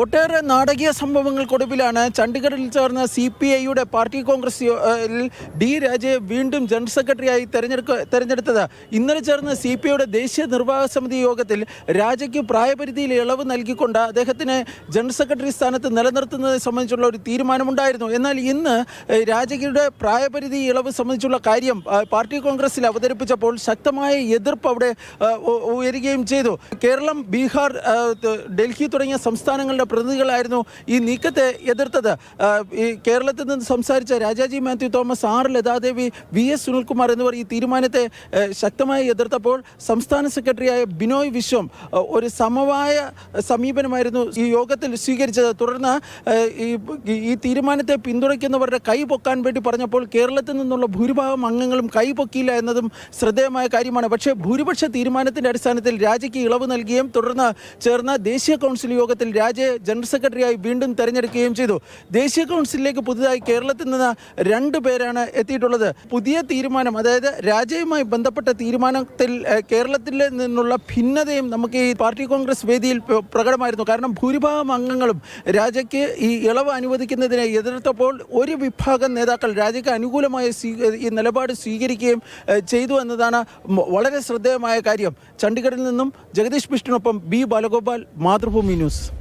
ഒട്ടേറെ നാടകീയ സംഭവങ്ങൾക്കൊടുവിലാണ് ചണ്ഡീഗഡിൽ ചേർന്ന CPIയുടെ പാർട്ടി കോൺഗ്രസ് ഡി രാജയെ വീണ്ടും ജനറൽ സെക്രട്ടറിയായി തെരഞ്ഞെടുത്തത്. ഇന്നലെ ചേർന്ന CPIയുടെ ദേശീയ നിർവാഹക സമിതി യോഗത്തിൽ രാജയ്ക്ക് പ്രായപരിധിയിൽ ഇളവ് നൽകിക്കൊണ്ട് അദ്ദേഹത്തിന് ജനറൽ സെക്രട്ടറി സ്ഥാനത്ത് നിലനിർത്തുന്നതിനെ സംബന്ധിച്ചുള്ള ഒരു തീരുമാനമുണ്ടായിരുന്നു. എന്നാൽ ഇന്ന് രാജയുടെ പ്രായപരിധി ഇളവ് സംബന്ധിച്ചുള്ള കാര്യം പാർട്ടി കോൺഗ്രസിൽ അവതരിപ്പിച്ചപ്പോൾ ശക്തമായ എതിർപ്പ് അവിടെ ഉയരുകയും ചെയ്തു. കേരളം, ബീഹാർ, ഡൽഹി തുടങ്ങിയ സംസ്ഥാനങ്ങളുടെ പ്രതിനിധികളായിരുന്നു ഈ നീക്കത്തെ എതിർത്തത്. ഈ കേരളത്തിൽ നിന്ന് സംസാരിച്ച Rajaji Mathew Thomas, R Lathadevi, VS Sunilkumar എന്നിവർ ഈ തീരുമാനത്തെ ശക്തമായി എതിർത്തപ്പോൾ സംസ്ഥാന സെക്രട്ടറിയായ ബിനോയ് വിശ്വം ഒരു സമവായ സമീപനമായിരുന്നു ഈ യോഗത്തിൽ സ്വീകരിച്ചത്. തുടർന്ന് ഈ തീരുമാനത്തെ പിന്തുണയ്ക്കുന്നവരുടെ കൈ പൊക്കാൻ വേണ്ടി പറഞ്ഞപ്പോൾ കേരളത്തിൽ നിന്നുള്ള ഭൂരിഭാഗം അംഗങ്ങളും കൈ പൊക്കിയില്ല എന്നതും ശ്രദ്ധേയമായ കാര്യമാണ്. പക്ഷേ ഭൂരിപക്ഷ തീരുമാനത്തിൻ്റെ അടിസ്ഥാനത്തിൽ രാജയ്ക്ക് ഇളവ് നൽകുകയും തുടർന്ന് ചേർന്ന ദേശീയ കൗൺസിൽ യോഗത്തിൽ രാജയെ ജനറൽ സെക്രട്ടറിയായി വീണ്ടും തെരഞ്ഞെടുക്കുകയും ചെയ്തു. ദേശീയ കൗൺസിലിലേക്ക് പുതുതായി കേരളത്തിൽ നിന്ന് 2 പേരാണ് എത്തിയിട്ടുള്ളത്. പുതിയ തീരുമാനം, അതായത് രാജയുമായി ബന്ധപ്പെട്ട തീരുമാനത്തിൽ കേരളത്തിൽ നിന്നുള്ള ഭിന്നതയും നമുക്ക് ഈ പാർട്ടി കോൺഗ്രസ് വേദിയിൽ പ്രകടമായിരുന്നു. കാരണം ഭൂരിഭാഗം അംഗങ്ങളും രാജയ്ക്ക് ഈ ഇളവ് അനുവദിക്കുന്നതിനെ എതിർത്തപ്പോൾ ഒരു വിഭാഗം നേതാക്കൾ രാജയ്ക്ക് അനുകൂലമായ ഈ നിലപാട് സ്വീകരിക്കുകയും ചെയ്തു എന്നതാണ് വളരെ ശ്രദ്ധേയമായ കാര്യം. ചണ്ഡീഗഡിൽ നിന്നും ജഗദീഷ് ബിഷ്ണുവിനൊപ്പം B ബാലഗോപാൽ, മാതൃഭൂമി ന്യൂസ്.